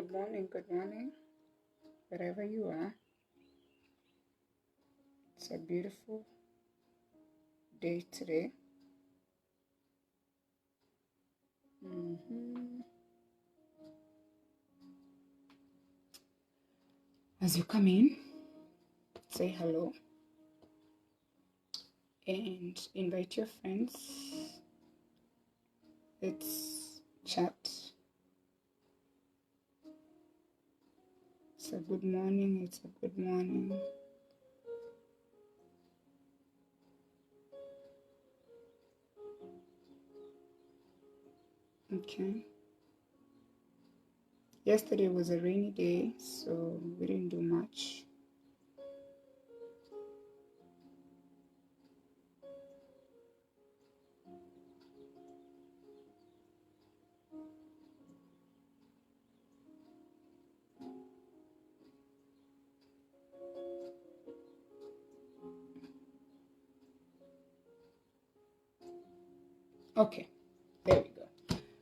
good morning, wherever you are. It's a beautiful day today. As you come in, say hello and invite your friends. Let's chat. It's a good morning. It's a good morning. Okay. Yesterday was a rainy day, so we didn't do much. Okay, there we go.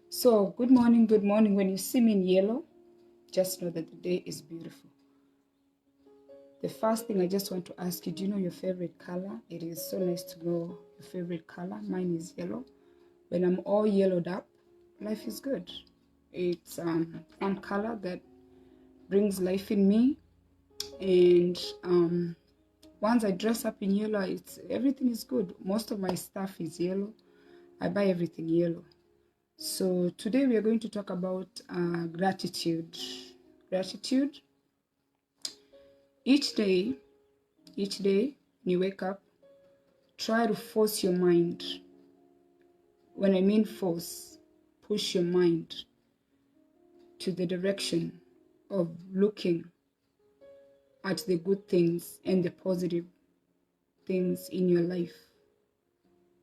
So, good morning, good morning. When you see me in yellow, just know that the day is beautiful. The first thing I just want to ask you, do you know your favorite color? It is so nice to know your favorite color. Mine is yellow. When I'm all yellowed up, life is good. It's one color that brings life in me. And once I dress up in yellow, everything is good. Most of my stuff is yellow. I buy everything yellow. So today we are going to talk about gratitude. Gratitude. Each day when you wake up, try to force your mind. When I mean force, push your mind to the direction of looking at the good things and the positive things in your life.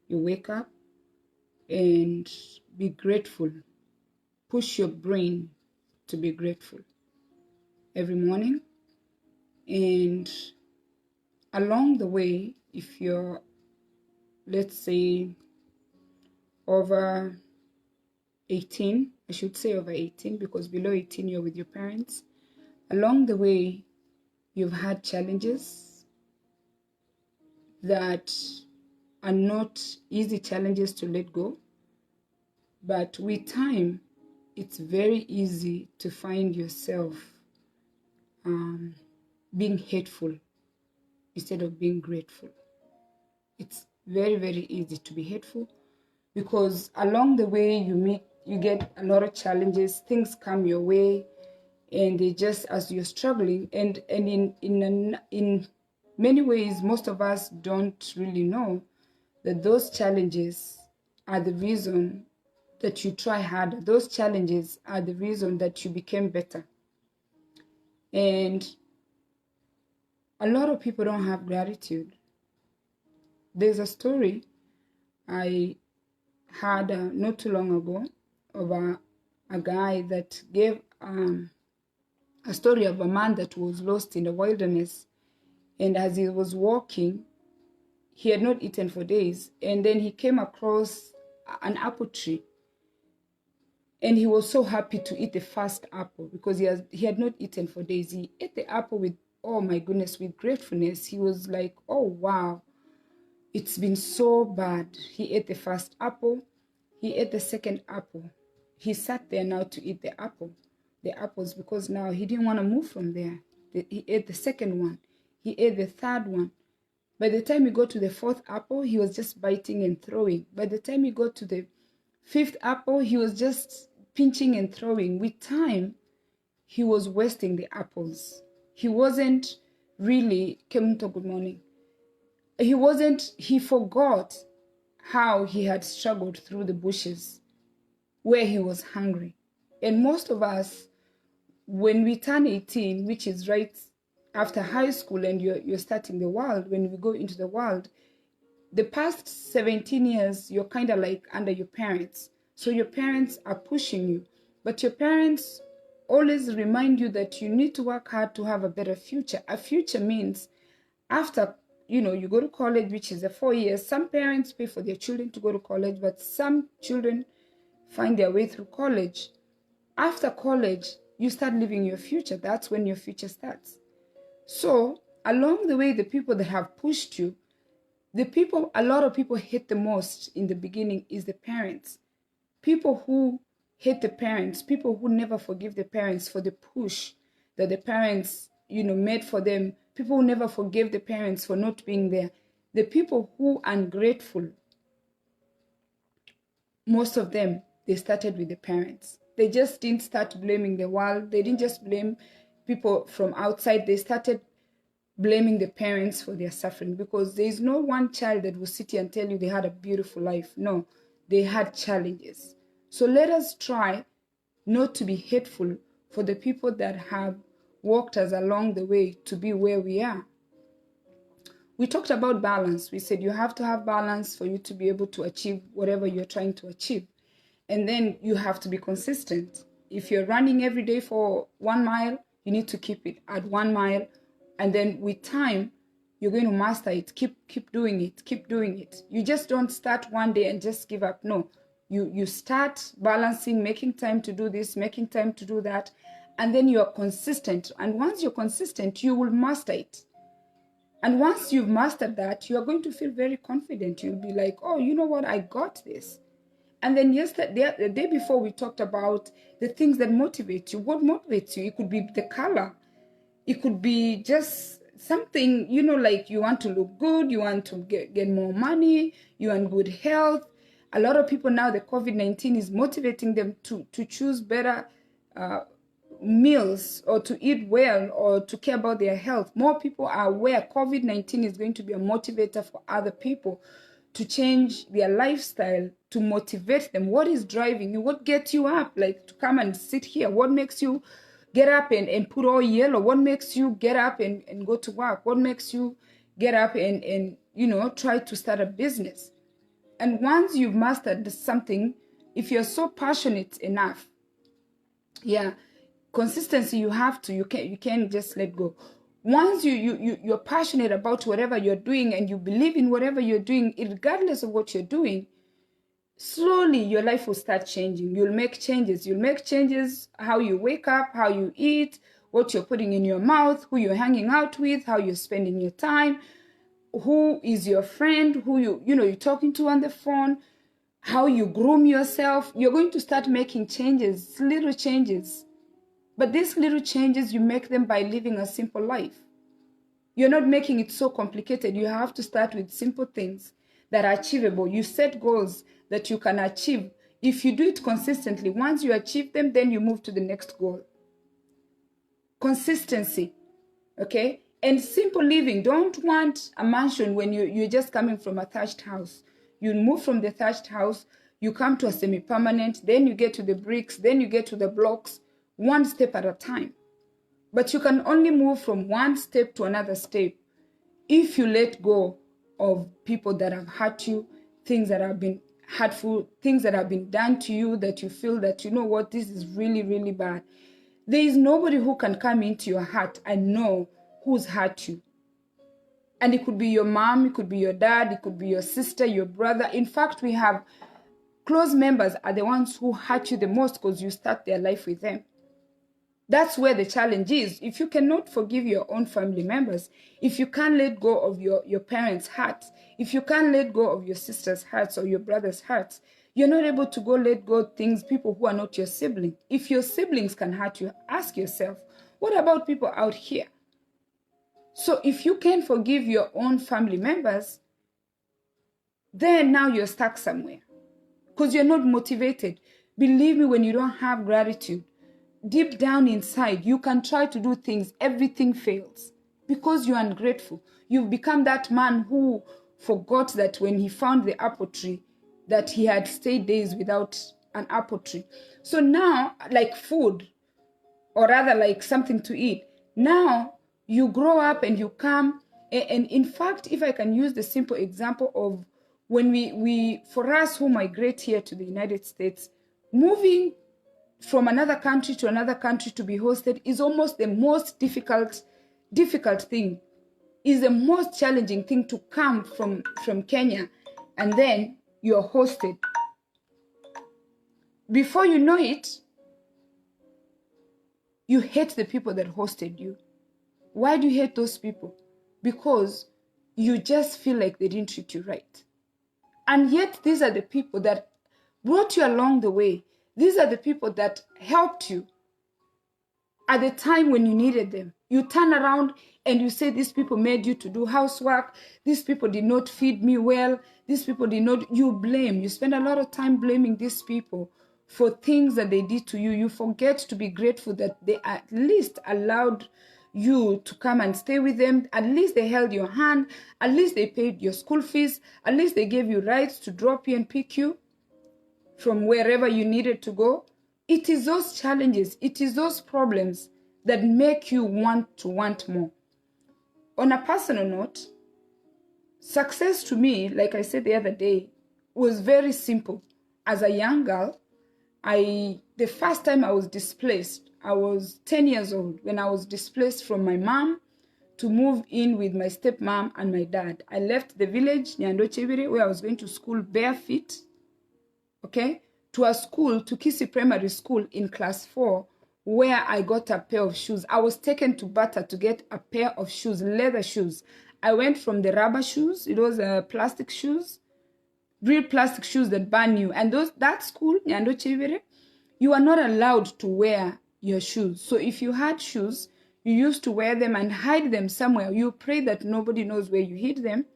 You wake up and be grateful. Push your brain to be grateful every morning. And along the way, if you're, let's say, over 18, I should say over 18, because below 18 you're with your parents. Along the way, you've had challenges that are not easy challenges to let go. But with time, it's very easy to find yourself being hateful instead of being grateful. It's very, very easy to be hateful because along the way you get a lot of challenges, things come your way, and they just, as you're struggling, and in many ways, most of us don't really know that those challenges are the reason that you try harder. Those challenges are the reason that you became better. And a lot of people don't have gratitude. There's a story I had not too long ago of a guy that gave a story of a man that was lost in the wilderness. And as he was walking, he had not eaten for days. And then he came across an apple tree. And he was so happy to eat the first apple because he had not eaten for days. He ate the apple with, oh my goodness, with gratefulness. He was like, oh wow, it's been so bad. He ate the first apple. He ate the second apple. He sat there now to eat the apples, because now he didn't want to move from there. He ate the second one. He ate the third one. By the time he got to the fourth apple, he was just biting and throwing. By the time he got to the fifth apple, he was just pinching and throwing. With time, he was wasting the apples. He wasn't really, Kemunto, good morning. He forgot how he had struggled through the bushes where he was hungry. And most of us, when we turn 18, which is right after high school and you're starting the world, when we go into the world, the past 17 years, you're kind of like under your parents. So your parents are pushing you, but your parents always remind you that you need to work hard to have a better future. A future means after, you go to college, which is 4 years. Some parents pay for their children to go to college, but some children find their way through college. After college, you start living your future. That's when your future starts. So along the way, the people that have pushed you, a lot of people hate the most in the beginning is the parents. People who hate the parents, people who never forgive the parents for the push that the parents, made for them, people who never forgive the parents for not being there, the people who are ungrateful, most of them, they started with the parents. They just didn't start blaming the world. They didn't just blame people from outside. They started blaming the parents for their suffering, because there is no one child that will sit here and tell you they had a beautiful life. No, they had challenges. So let us try not to be hateful for the people that have walked us along the way to be where we are. We talked about balance. We said you have to have balance for you to be able to achieve whatever you're trying to achieve. And then you have to be consistent. If you're running every day for 1 mile, you need to keep it at 1 mile. And then with time, you're going to master it. Keep doing it. Keep doing it. You just don't start one day and just give up. No, you start balancing, making time to do this, making time to do that. And then you're consistent. And once you're consistent, you will master it. And once you've mastered that, you're going to feel very confident. You'll be like, oh, you know what? I got this. And then yesterday, the day before, we talked about the things that motivate you. What motivates you? It could be the color. It could be just something, like you want to look good, you want to get more money, you want good health. A lot of people now, the COVID-19 is motivating them to choose better meals, or to eat well, or to care about their health. More people are aware COVID-19 is going to be a motivator for other people to change their lifestyle, to motivate them. What is driving you? What gets you up, like to come and sit here? What makes you get up and put on yellow? What makes you get up and go to work? What makes you get up and try to start a business? And once you've mastered something, if you're so passionate enough, consistency, you can't just let go. Once you're passionate about whatever you're doing, and you believe in whatever you're doing, regardless of what you're doing, slowly your life will start changing. You'll make changes how you wake up, how you eat, what you're putting in your mouth, who you're hanging out with, how you're spending your time, who is your friend, who you're talking to on the phone, how you groom yourself. You're going to start making changes, little changes. But these little changes, you make them by living a simple life. You're not making it so complicated. You have to start with simple things that are achievable. You set goals that you can achieve. If you do it consistently, once you achieve them, then you move to the next goal. Consistency, okay? And simple living. Don't want a mansion when you're just coming from a thatched house. You move from the thatched house, you come to a semi-permanent, then you get to the bricks, then you get to the blocks, one step at a time. But you can only move from one step to another step if you let go of people that have hurt you, things that have been hurtful, things that have been done to you that you feel that, you know what, this is really, really bad. There is nobody who can come into your heart and know who's hurt you. And it could be your mom, it could be your dad, it could be your sister, your brother. In fact, we have close members are the ones who hurt you the most because you start their life with them. That's where the challenge is. If you cannot forgive your own family members, if you can't let go of your parents' hearts, if you can't let go of your sister's hearts or your brother's hearts, you're not able to go let go of things, people who are not your sibling. If your siblings can hurt you, ask yourself, what about people out here? So if you can't forgive your own family members, then now you're stuck somewhere because you're not motivated. Believe me, when you don't have gratitude, deep down inside, you can try to do things, everything fails because you're ungrateful. You've become that man who forgot that when he found the apple tree, that he had stayed days without an apple tree. So now, like food, or rather like something to eat, now you grow up and you come, and in fact, if I can use the simple example of when we for us who migrate here to the United States, moving from another country to another country to be hosted is almost the most difficult thing, is the most challenging thing, to come from Kenya and then you're hosted. Before you know it, You hate the people that hosted you. Why do you hate those people? Because you just feel like they didn't treat you right. And yet these are the people that brought you along the way. These are the people that helped you at the time when you needed them. You turn around and you say, these people made you to do housework. These people did not feed me well. These people did not, you blame. You spend a lot of time blaming these people for things that they did to you. You forget to be grateful that they at least allowed you to come and stay with them. At least they held your hand. At least they paid your school fees. At least they gave you rides to drop you and pick you from wherever you needed to go. It is those challenges, it is those problems that make you want more. On a personal note, success to me, like I said the other day, was very simple. As a young girl, the first time I was displaced, I was 10 years old when I was displaced from my mom to move in with my stepmom and my dad. I left the village, Nyandochevire, where I was going to school barefoot, okay, to a school, to Kisi Primary School in class 4, where I got a pair of shoes. I was taken to Bata to get a pair of shoes, leather shoes. I went from the rubber shoes, it was plastic shoes, real plastic shoes that burn you. And that school, Nyando Chivere, you are not allowed to wear your shoes. So if you had shoes, you used to wear them and hide them somewhere. You pray that nobody knows where you hid them,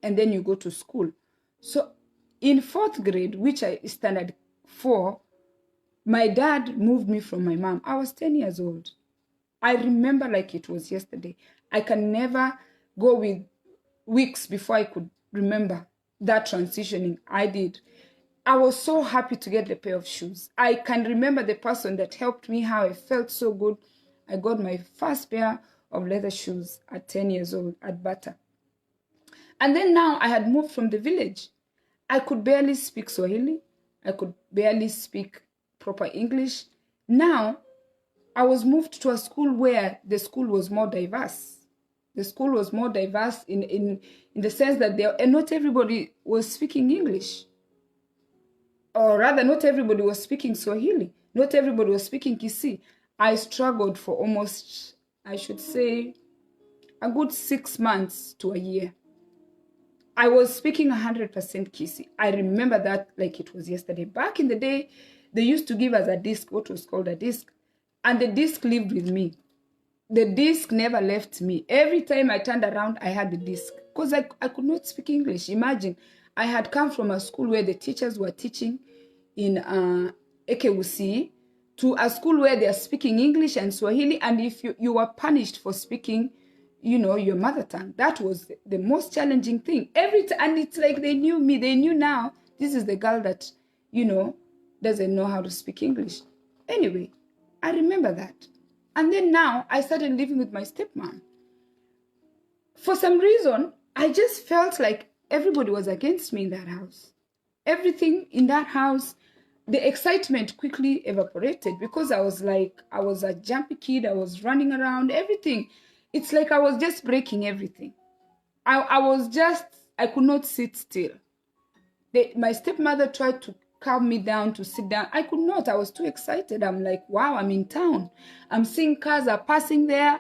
and then you go to school. So in 4th grade, which I standard 4, my dad moved me from my mom. I was 10 years old. I remember like it was yesterday. I can never go with weeks before I could remember that transitioning I did. I was so happy to get a pair of shoes. I can remember the person that helped me, how I felt so good. I got my first pair of leather shoes at 10 years old at Bata. And then now I had moved from the village. I could barely speak Swahili. I could barely speak proper English. Now, I was moved to a school where the school was more diverse. The school was more diverse in the sense that not everybody was speaking English. Or rather, not everybody was speaking Swahili. Not everybody was speaking Kisi. I struggled for almost, I should say, a good 6 months to a year. I was speaking 100% Kisi. I remember that like it was yesterday. Back in the day, they used to give us a disc, what was called a disc. And the disc lived with me. The disc never left me. Every time I turned around, I had the disc. Because I could not speak English. Imagine, I had come from a school where the teachers were teaching in Ekewusi to a school where they are speaking English and Swahili. And if you were punished for speaking, your mother tongue, that was the most challenging thing. And it's like they knew me. They knew now, this is the girl that, doesn't know how to speak English. Anyway, I remember that. And then now I started living with my stepmom. For some reason, I just felt like everybody was against me in that house. Everything in that house, the excitement quickly evaporated because I was a jumpy kid. I was running around, everything. It's like I was just breaking everything. I could not sit still. My stepmother tried to calm me down to sit down. I could not. I was too excited. I'm like, wow, I'm in town. I'm seeing cars are passing there.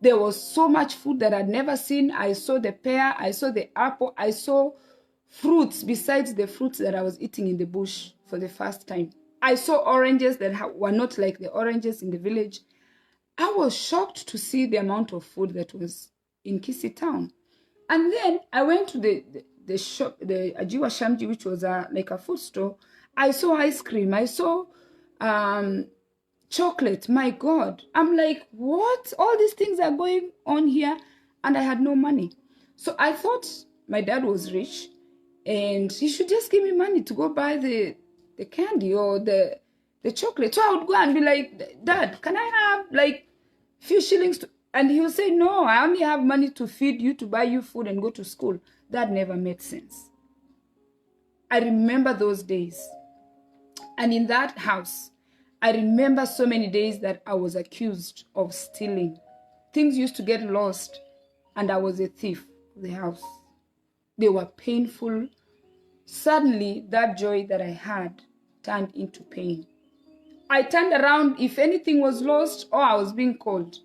There was so much food that I'd never seen. I saw the pear. I saw the apple. I saw fruits besides the fruits that I was eating in the bush for the first time. I saw oranges that were not like the oranges in the village. I was shocked to see the amount of food that was in Kisi town. And then I went to the shop, the Ajiwa Shamji, which was like a food store. I saw ice cream. I saw chocolate. My God. I'm like, what? All these things are going on here. And I had no money. So I thought my dad was rich and he should just give me money to go buy the candy or the chocolate. So I would go and be like, Dad, can I have like few shillings? And he would say, no, I only have money to feed you, to buy you food and go to school. That never made sense. I remember those days. And in that house, I remember so many days that I was accused of stealing. Things used to get lost and I was a thief of the house. They were painful. Suddenly, that joy that I had turned into pain. I turned around if anything was lost or I was being called.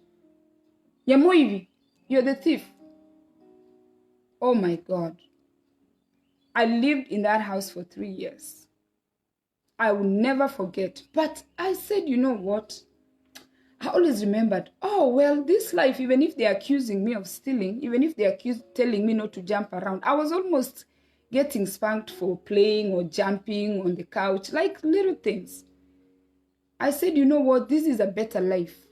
Yamoivi, you're the thief. Oh my God. I lived in that house for 3 years. I will never forget. But I said, you know what? I always remembered, oh, well, this life, even if they're accusing me of stealing, even if they're telling me not to jump around, I was almost getting spanked for playing or jumping on the couch, like little things. I said, you know what? This is a better life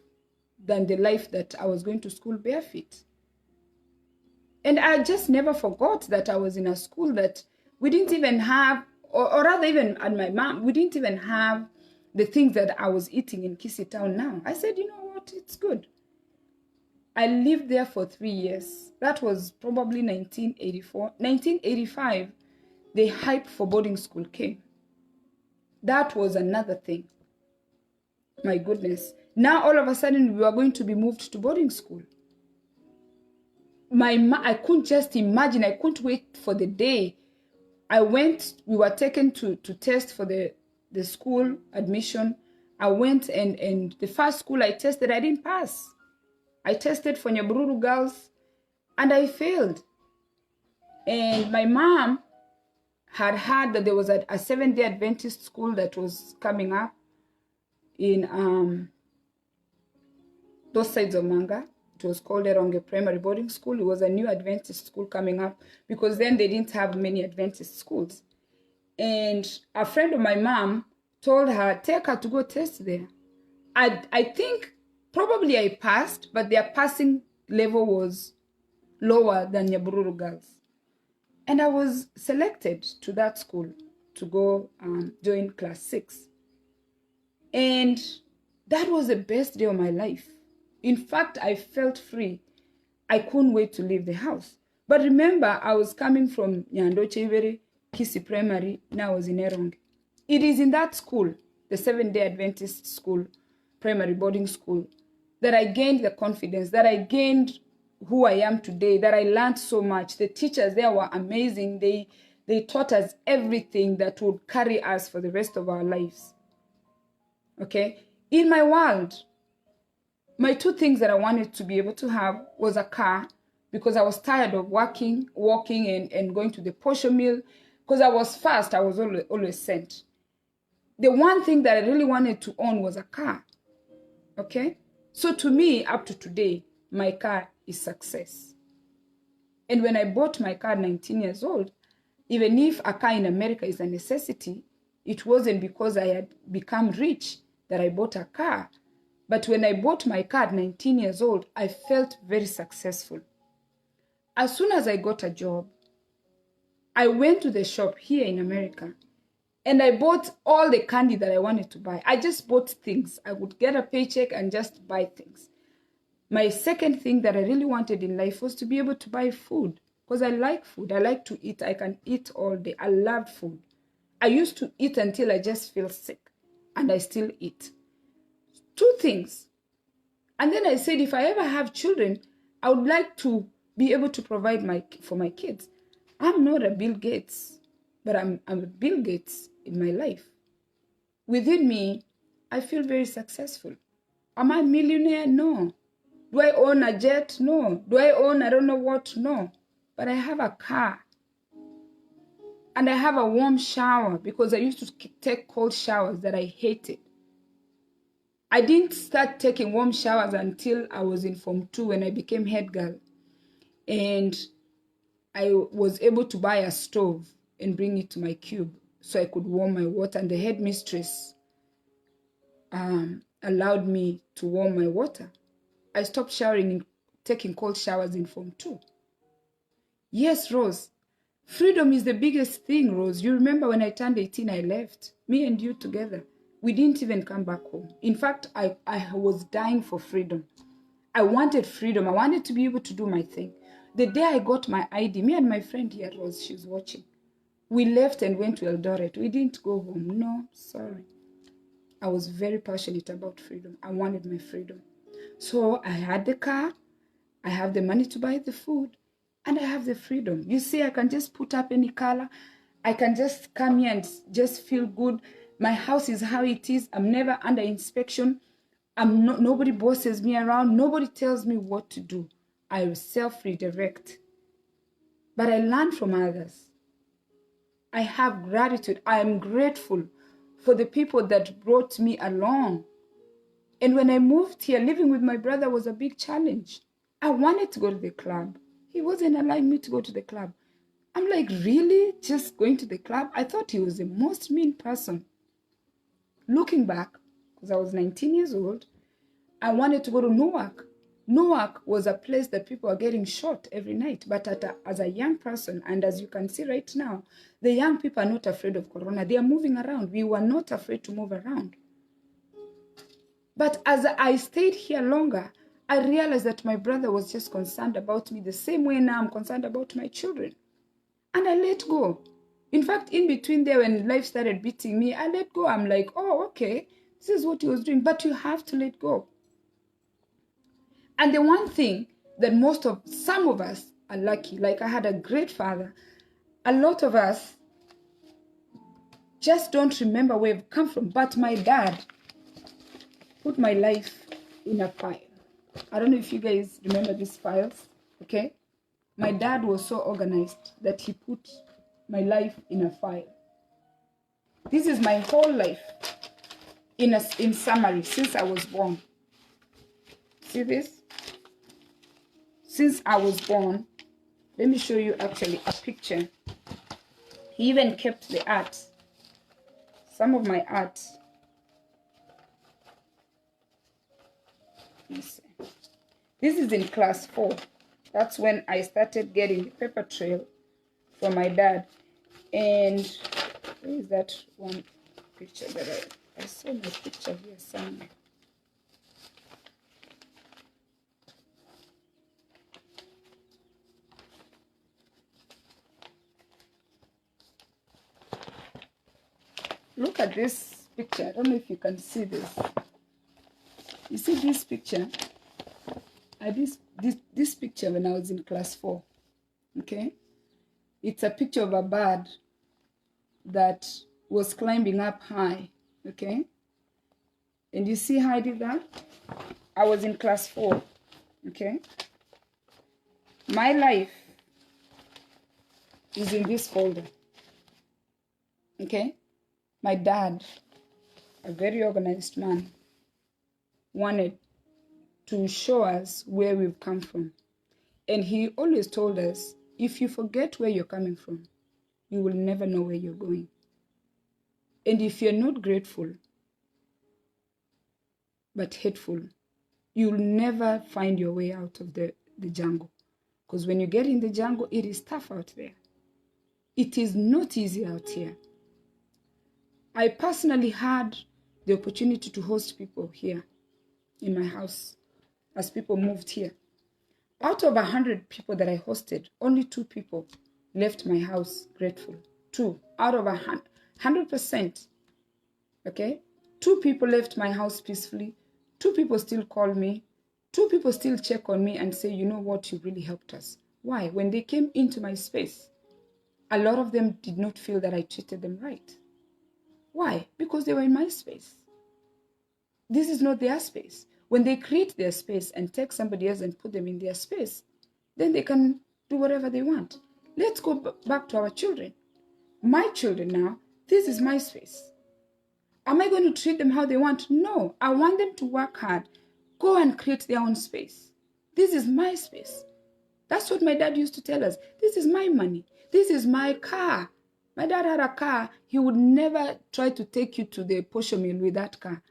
than the life that I was going to school barefoot. And I just never forgot that I was in a school that we didn't even have, or rather even at my mom, we didn't even have the things that I was eating in Kisii Town now. I said, you know what, it's good. I lived there for 3 years. That was probably 1984. 1985, the hype for boarding school came. That was another thing. My goodness. Now all of a sudden we were going to be moved to boarding school. I couldn't just imagine. I couldn't wait for the day. We were taken to test for the school admission. I went and the first school I tested, I didn't pass. I tested for Nyabururu girls and I failed. And my mom had heard that there was a Seventh-day Adventist school that was coming up in those sides of Manga. It was called Eronge Primary Boarding School. It was a new Adventist school coming up because then they didn't have many Adventist schools. And a friend of my mom told her, take her to go test there. I think probably I passed, but their passing level was lower than Nyabururu girls. And I was selected to that school to go join class 6. And that was the best day of my life. In fact, I felt free. I couldn't wait to leave the house. But remember, I was coming from Nyando Chivere, Kisii Primary, now I was in Eronge. It is in that school, the Seventh-day Adventist school, primary boarding school, that I gained the confidence, that I gained who I am today, that I learned so much. The teachers there were amazing. They taught us everything that would carry us for the rest of our lives. Okay? In my world, my 2 things that I wanted to be able to have was a car, because I was tired of walking and going to the posho mill. Because I was fast, I was always sent. The one thing that I really wanted to own was a car. Okay? So to me, up to today, my car is success. And when I bought my car at 19 years old, even if a car in America is a necessity, it wasn't because I had become rich that I bought a car. But when I bought my car at 19 years old, I felt very successful. As soon as I got a job, I went to the shop here in America and I bought all the candy that I wanted to buy. I just bought things. I would get a paycheck and just buy things. My second thing that I really wanted in life was to be able to buy food, because I like food. I like to eat. I can eat all day. I love food. I used to eat until I just feel sick, and I still eat. 2 things. And then I said, if I ever have children, I would like to be able to provide for my kids. I'm not a Bill Gates, but I'm a Bill Gates in my life. Within me, I feel very successful. Am I a millionaire? No. Do I own a jet? No. Do I own I don't know what? No. But I have a car. And I have a warm shower, because I used to take cold showers that I hated. I didn't start taking warm showers until I was in Form 2 when I became head girl. And I was able to buy a stove and bring it to my cube so I could warm my water. And the headmistress allowed me to warm my water. I stopped showering and taking cold showers in Form 2. Yes, Rose. Freedom is the biggest thing, Rose. You remember when I turned 18, I left. Me and you together. We didn't even come back home. In fact, I was dying for freedom. I wanted freedom. I wanted to be able to do my thing. The day I got my ID, me and my friend here, Rose, she's watching. We left and went to Eldoret. We didn't go home. No, sorry. I was very passionate about freedom. I wanted my freedom. So I had the car. I have the money to buy the food. And I have the freedom. You see, I can just put up any color. I can just come here and just feel good. My house is how it is. I'm never under inspection. Nobody bosses me around. Nobody tells me what to do. I self-redirect. But I learn from others. I have gratitude. I am grateful for the people that brought me along. And when I moved here, living with my brother was a big challenge. I wanted to go to the club. He wasn't allowing me to go to the club. I'm like, really? Just going to the club? I thought he was the most mean person. Looking back, because I was 19 years old, I wanted to go to Newark. Newark was a place that people are getting shot every night. But as a young person, and as you can see right now, the young people are not afraid of corona. They are moving around. We were not afraid to move around. But as I stayed here longer, I realized that my brother was just concerned about me the same way now I'm concerned about my children. And I let go. In fact, in between there, when life started beating me, I let go. I'm like, oh, okay, this is what he was doing. But you have to let go. And the one thing that some of us are lucky, like I had a great father, a lot of us just don't remember where we've come from. But my dad put my life in a file. I don't know if you guys remember these files, okay? My dad was so organized that he put my life in a file. This is my whole life in summary since I was born. See this? Since I was born, let me show you actually a picture. He even kept the art. Some of my art. This is in class 4. That's when I started getting the paper trail from my dad. And where is that one picture that I saw my picture here somewhere. Look at this picture. I don't know if you can see this. You see this picture? This picture when I was in class 4. Okay? It's a picture of a bird that was climbing up high. Okay? And you see how I did that? I was in class 4. Okay? My life is in this folder. Okay? My dad, a very organized man, wanted to show us where we've come from. And he always told us, if you forget where you're coming from, you will never know where you're going. And if you're not grateful, but hateful, you'll never find your way out of the jungle. Because when you get in the jungle, it is tough out there. It is not easy out here. I personally had the opportunity to host people here in my house as people moved here. Out of 100 people that I hosted, only 2 people left my house grateful. 2 out of 100%. Okay? 2 people left my house peacefully. 2 people still call me. 2 people still check on me and say, you know what, you really helped us. Why? When they came into my space, a lot of them did not feel that I treated them right. Why? Because they were in my space. This is not their space. When they create their space and take somebody else and put them in their space, then they can do whatever they want. Let's go back to our children. My children now, this is my space. Am I going to treat them how they want? No. I want them to work hard. Go and create their own space. This is my space. That's what my dad used to tell us. This is my money. This is my car. My dad had a car. He would never try to take you to the posho mill with that car.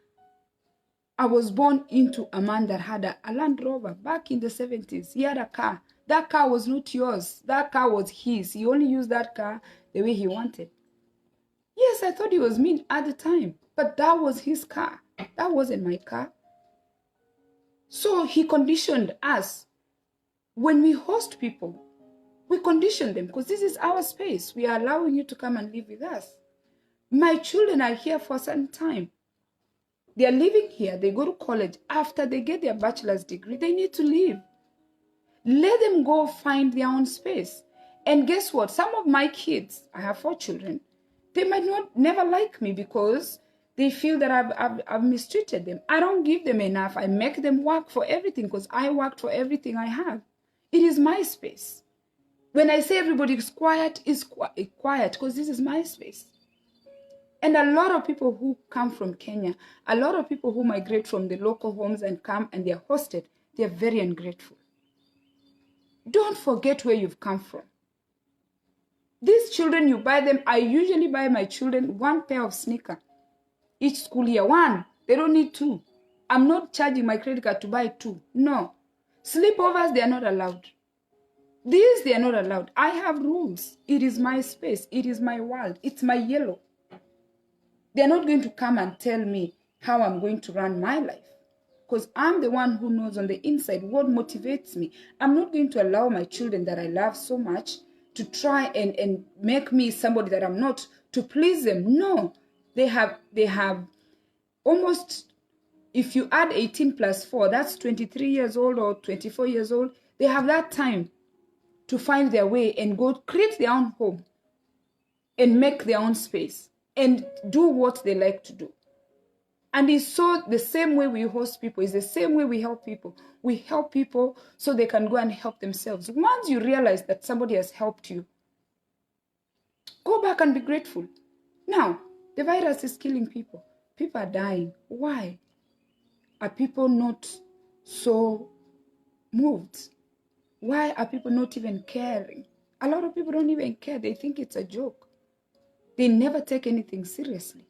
I was born into a man that had a Land Rover back in the 70s. He had a car. That car was not yours. That car was his. He only used that car the way he wanted. Yes, I thought he was mean at the time, but that was his car. That wasn't my car. So he conditioned us. When we host people, we condition them because this is our space. We are allowing you to come and live with us. My children are here for a certain time. They are living here. They go to college. After they get their bachelor's degree, they need to leave. Let them go find their own space. And guess what? Some of my kids, I have 4 children, They might not never like me because they feel that I've mistreated them. I don't give them enough. I make them work for everything because I worked for everything I have. It is my space. When I say everybody is quiet, it's quiet because this is my space. And a lot of people who come from Kenya, a lot of people who migrate from the local homes and come and they're hosted, they're very ungrateful. Don't forget where you've come from. These children, you buy them. I usually buy my children one pair of sneakers each school year. One. They don't need two. I'm not charging my credit card to buy two. No. Sleepovers, they are not allowed. These, they are not allowed. I have rules. It is my space. It is my world. It's my yellow. They're not going to come and tell me how I'm going to run my life. Because I'm the one who knows on the inside what motivates me. I'm not going to allow my children that I love so much to try and make me somebody that I'm not to please them. No, they have almost, if you add 18 plus 4, that's 23 years old or 24 years old. They have that time to find their way and go create their own home and make their own space and do what they like to do. And it's so the same way we host people is the same way we help people. We help people so they can go and help themselves. Once you realize that somebody has helped you, go back and be grateful. Now, the virus is killing people. People are dying. Why? Are people not so moved? Why are people not even caring? A lot of people don't even care. They think it's a joke. They never take anything seriously.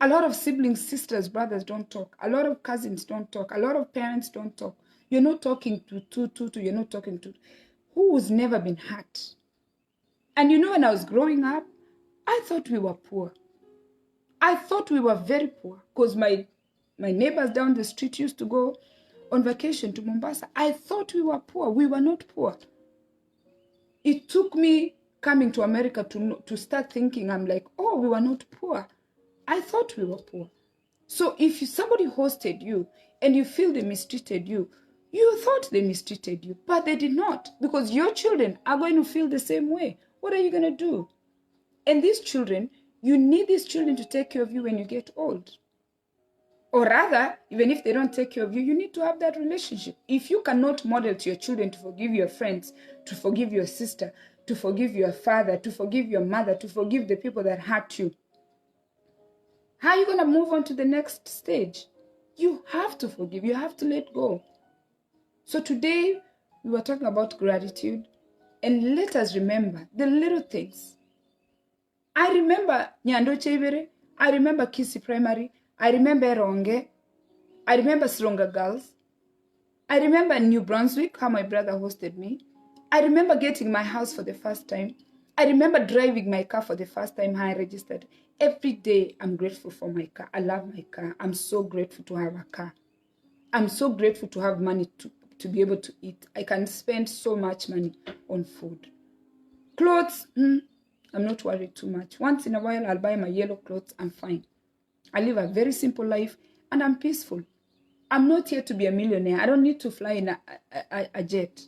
A lot of siblings, sisters, brothers don't talk. A lot of cousins don't talk. A lot of parents don't talk. You're not talking to, you're not talking to. Who's never been hurt? And you know, when I was growing up, I thought we were poor. I thought we were very poor because my neighbors down the street used to go on vacation to Mombasa. I thought we were poor. We were not poor. It took me coming to America to start thinking, I'm like, oh, we were not poor. I thought we were poor. So if somebody hosted you and you feel they mistreated you, you thought they mistreated you, but they did not, because your children are going to feel the same way. What are you going to do? And these children, you need these children to take care of you when you get old. Or rather, even if they don't take care of you, you need to have that relationship. If you cannot model to your children to forgive your friends, to forgive your sister, to forgive your father, to forgive your mother, to forgive the people that hurt you, how are you going to move on to the next stage? You have to forgive. You have to let go. So today, we were talking about gratitude. And let us remember the little things. I remember Nyando Chebere. I remember Kisi Primary. I remember Ronge. I remember Sronga Girls. I remember New Brunswick, how my brother hosted me. I remember getting my house for the first time. I remember driving my car for the first time, how I registered. Every day, I'm grateful for my car. I love my car. I'm so grateful to have a car. I'm so grateful to have money to be able to eat. I can spend so much money on food. Clothes, I'm not worried too much. Once in a while, I'll buy my yellow clothes. I'm fine. I live a very simple life, and I'm peaceful. I'm not here to be a millionaire. I don't need to fly in a jet.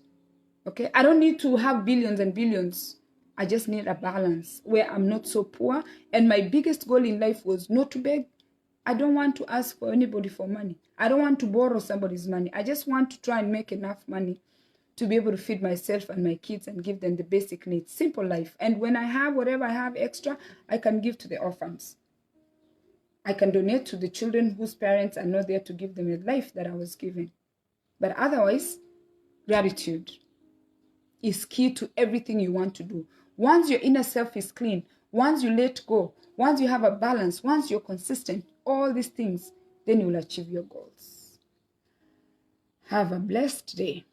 Okay? I don't need to have billions and billions. I just need a balance where I'm not so poor. And my biggest goal in life was not to beg. I don't want to ask for anybody for money. I don't want to borrow somebody's money. I just want to try and make enough money to be able to feed myself and my kids and give them the basic needs. Simple life. And when I have whatever I have extra, I can give to the orphans. I can donate to the children whose parents are not there to give them a life that I was given. But otherwise, gratitude is key to everything you want to do. Once your inner self is clean, once you let go, once you have a balance, once you're consistent, all these things, then you'll achieve your goals. Have a blessed day.